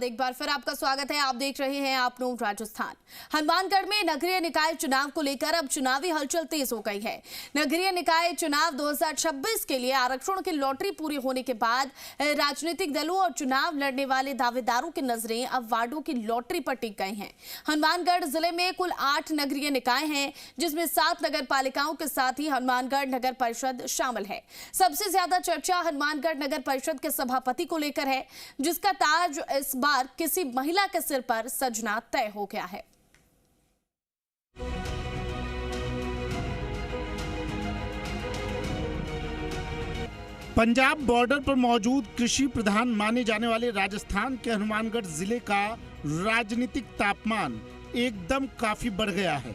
एक बार फिर आपका स्वागत है। आप देख रहे हैं आप लोग राजस्थान। हनुमानगढ़ में नगरीय निकाय चुनाव को लेकर अब चुनावी हलचल तेज हो गई है। नगरीय निकाय चुनाव 2026 के लिए आरक्षण की लॉटरी पूरी होने के बाद राजनीतिक दलों और चुनाव लड़ने वाले दावेदारों की नजरें अब वार्डों की लॉटरी पर टिक गई हैं। हनुमानगढ़ जिले में कुल 8 नगरीय निकाय हैं, जिसमें 7 नगर पालिकाओं के साथ ही हनुमानगढ़ नगर परिषद शामिल है। सबसे ज्यादा चर्चा हनुमानगढ़ नगर परिषद के सभापति को लेकर है, जिसका ताज इस बार किसी महिला के सिर पर सजना तय हो गया है। पंजाब बॉर्डर पर मौजूद कृषि प्रधान माने जाने वाले राजस्थान के हनुमानगढ़ जिले का राजनीतिक तापमान एकदम काफी बढ़ गया है।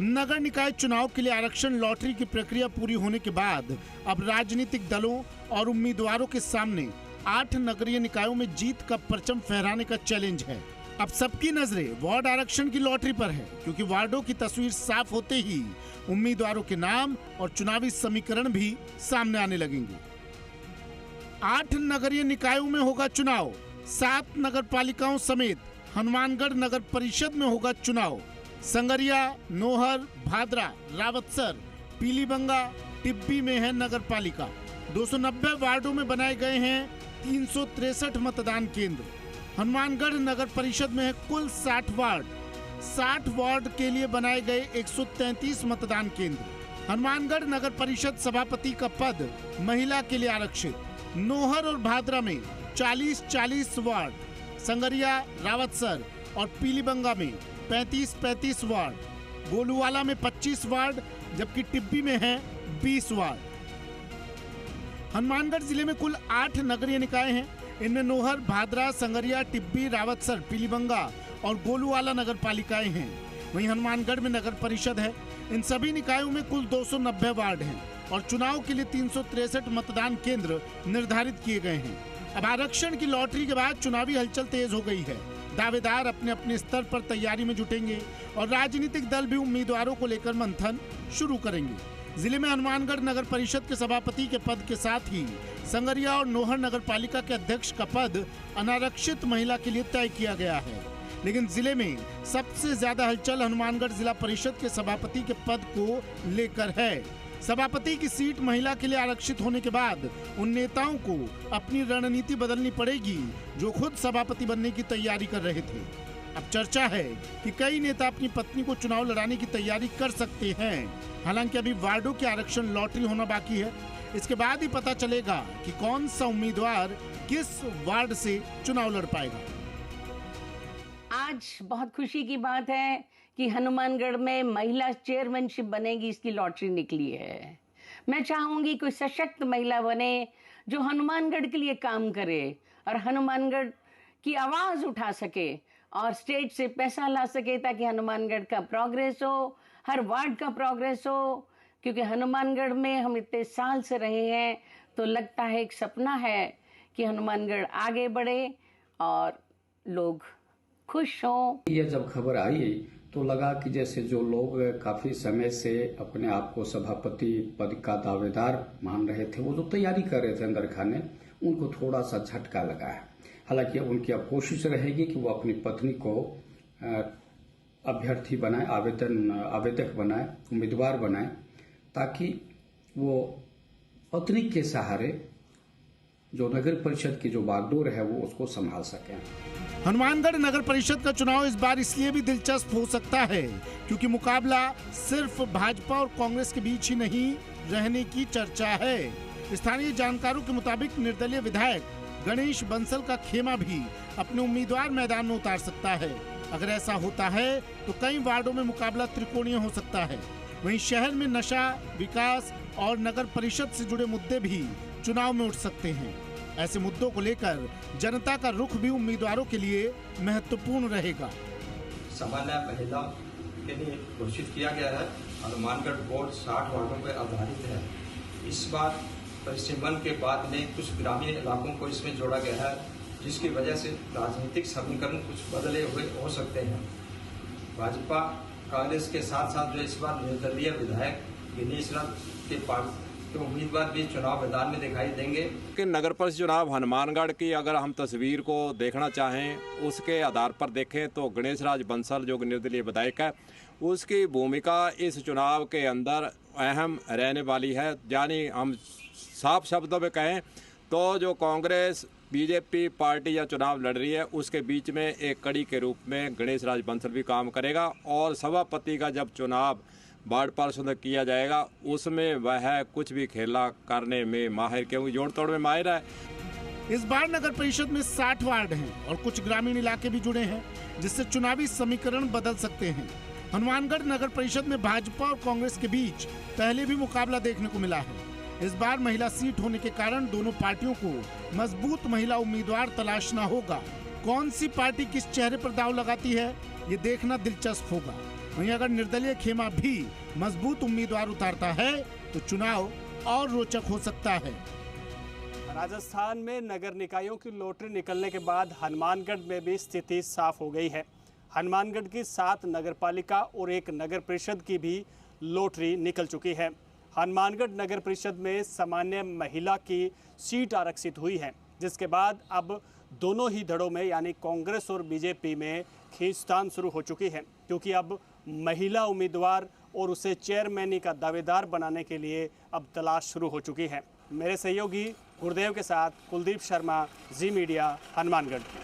नगर निकाय चुनाव के लिए आरक्षण लॉटरी की प्रक्रिया पूरी होने के बाद अब राजनीतिक दलों और उम्मीदवारों के सामने 8 नगरीय निकायों में जीत का परचम फहराने का चैलेंज है। अब सबकी नजरें वार्ड आरक्षण की लॉटरी पर है, क्योंकि वार्डों की तस्वीर साफ होते ही उम्मीदवारों के नाम और चुनावी समीकरण भी सामने आने लगेंगे। 8 नगरीय निकायों में होगा चुनाव। 7 नगर पालिकाओं समेत हनुमानगढ़ नगर परिषद में होगा चुनाव। संगरिया, नोहर, भादरा, रावतसर, पीलीबंगा, टिब्बी में है नगर पालिका। 290 वार्डों में बनाए गए हैं 363 मतदान केंद्र। हनुमानगढ़ नगर परिषद में है कुल 60 वार्ड। 60 वार्ड के लिए बनाए गए 133 मतदान केंद्र। हनुमानगढ़ नगर परिषद सभापति का पद महिला के लिए आरक्षित। नोहर और भादरा में 40-40 वार्ड, संगरिया, रावतसर और पीलीबंगा में 35-35 वार्ड, गोलूवाला में 25 वार्ड, जबकि टिब्बी में है 20 वार्ड। हनुमानगढ़ जिले में कुल 8 नगरीय निकाय हैं। इनमें नोहर, भादरा, संगरिया, टिब्बी, रावतसर, पीलीबंगा और गोलूवाला नगर पालिकाएं हैं। वहीं हनुमानगढ़ में नगर परिषद है। इन सभी निकायों में कुल 290 वार्ड हैं और चुनाव के लिए 363 मतदान केंद्र निर्धारित किए गए हैं। अब आरक्षण की लॉटरी के बाद चुनावी हलचल तेज हो गई है। दावेदार अपने अपने स्तर पर तैयारी में जुटेंगे और राजनीतिक दल भी उम्मीदवारों को लेकर मंथन शुरू करेंगे। जिले में हनुमानगढ़ नगर परिषद के सभापति के पद के साथ ही संगरिया और नोहर नगर पालिका के अध्यक्ष का पद अनारक्षित महिला के लिए तय किया गया है। लेकिन जिले में सबसे ज्यादा हलचल हनुमानगढ़ जिला परिषद के सभापति के पद को लेकर है। सभापति की सीट महिला के लिए आरक्षित होने के बाद उन नेताओं को अपनी रणनीति बदलनी पड़ेगी जो खुद सभापति बनने की तैयारी कर रहे थे। अब चर्चा है कि कई नेता अपनी पत्नी को चुनाव लड़ाने की तैयारी कर सकते हैं। हालांकि अभी वार्डों के आरक्षण लॉटरी होना बाकी है। इसके बाद ही पता चलेगा कि कौन सा उम्मीदवार किस वार्ड से चुनाव लड़ पाएगा। आज बहुत खुशी की बात है कि हनुमानगढ़ में महिला चेयरमैनशिप बनेगी, इसकी लॉटरी निकली है। मैं चाहूंगी कोई सशक्त महिला बने जो हनुमानगढ़ के लिए काम करे और हनुमानगढ़ की आवाज उठा सके और स्टेट से पैसा ला सके, ताकि हनुमानगढ़ का प्रोग्रेस हो, हर वार्ड का प्रोग्रेस हो। क्योंकि हनुमानगढ़ में हम इतने साल से रहे हैं, तो लगता है एक सपना है कि हनुमानगढ़ आगे बढ़े और लोग खुश हों। ये जब खबर आई तो लगा कि जैसे जो लोग काफी समय से अपने आप को सभापति पद का दावेदार मान रहे थे, वो जो तैयारी कर रहे थे अंदर खाने, उनको थोड़ा सा झटका लगा है। हालांकि उनकी अब कोशिश रहेगी कि वो अपनी पत्नी को अभ्यर्थी बनाए, आवेदक बनाए, उम्मीदवार बनाए, ताकि वो पत्नी के सहारे जो नगर परिषद की जो बागडोर है वो उसको संभाल सकें। हनुमानगढ़ नगर परिषद का चुनाव इस बार इसलिए भी दिलचस्प हो सकता है क्योंकि मुकाबला सिर्फ भाजपा और कांग्रेस के बीच ही नहीं रहने की चर्चा है। स्थानीय जानकारों के मुताबिक निर्दलीय विधायक गणेश बंसल का खेमा भी अपने उम्मीदवार मैदान में उतार सकता है। अगर ऐसा होता है तो कई वार्डों में मुकाबला त्रिकोणीय हो सकता है। वहीं शहर में नशा, विकास और नगर परिषद से जुड़े मुद्दे भी चुनाव में उठ सकते हैं। ऐसे मुद्दों को लेकर जनता का रुख भी उम्मीदवारों के लिए महत्वपूर्ण रहेगा। सामान्य महिला के लिए घोषित किया गया है। हनुमानगढ़ बोर्ड 60 वार्डों पर आधारित है। इस बार परिसीमन के बाद में कुछ ग्रामीण इलाकों को इसमें जोड़ा गया है, जिसकी वजह से राजनीतिक समीकरण कुछ बदले हुए हो सकते हैं। भाजपा कांग्रेस के साथ साथ जो इस बार निर्दलीय विधायक गणेश के तो उम्मीदवार भी चुनाव मैदान में दिखाई देंगे। कि नगर परिषद चुनाव हनुमानगढ़ की अगर हम तस्वीर को देखना चाहें, उसके आधार पर देखें तो गणेश राज बंसल जो निर्दलीय विधायक है, उसकी भूमिका इस चुनाव के अंदर अहम रहने वाली है। यानी हम साफ शब्दों में कहें तो जो कांग्रेस बीजेपी पार्टी या चुनाव लड़ रही है, उसके बीच में एक कड़ी के रूप में गणेश राज बंसल भी काम करेगा। और सभापति का जब चुनाव वार्ड पार्षद किया जाएगा, उसमें वह कुछ भी खेला करने में माहिर, क्योंकि जोड़ तोड़ में माहिर है। इस बार नगर परिषद में 60 वार्ड हैं और कुछ ग्रामीण इलाके भी जुड़े हैं, जिससे चुनावी समीकरण बदल सकते हैं। हनुमानगढ़ नगर परिषद में भाजपा और कांग्रेस के बीच पहले भी मुकाबला देखने को मिला है। इस बार महिला सीट होने के कारण दोनों पार्टियों को मजबूत महिला उम्मीदवार तलाशना होगा। कौन सी पार्टी किस चेहरे पर दांव लगाती है, ये देखना दिलचस्प होगा। वहीं अगर निर्दलीय खेमा भी मजबूत उम्मीदवार उतारता है तो चुनाव और रोचक हो सकता है। राजस्थान में नगर निकायों की लॉटरी निकलने के बाद हनुमानगढ़ में भी स्थिति साफ हो गई है। हनुमानगढ़ की 7 नगरपालिका और 1 नगर परिषद की भी लॉटरी निकल चुकी है। हनुमानगढ़ नगर परिषद में सामान्य महिला की सीट आरक्षित हुई है, जिसके बाद अब दोनों ही धड़ों में यानी कांग्रेस और बीजेपी में खींचतान शुरू हो चुकी है, क्योंकि अब महिला उम्मीदवार और उसे चेयरमैनी का दावेदार बनाने के लिए अब तलाश शुरू हो चुकी है। मेरे सहयोगी गुरुदेव के साथ कुलदीप शर्मा, जी मीडिया, हनुमानगढ़।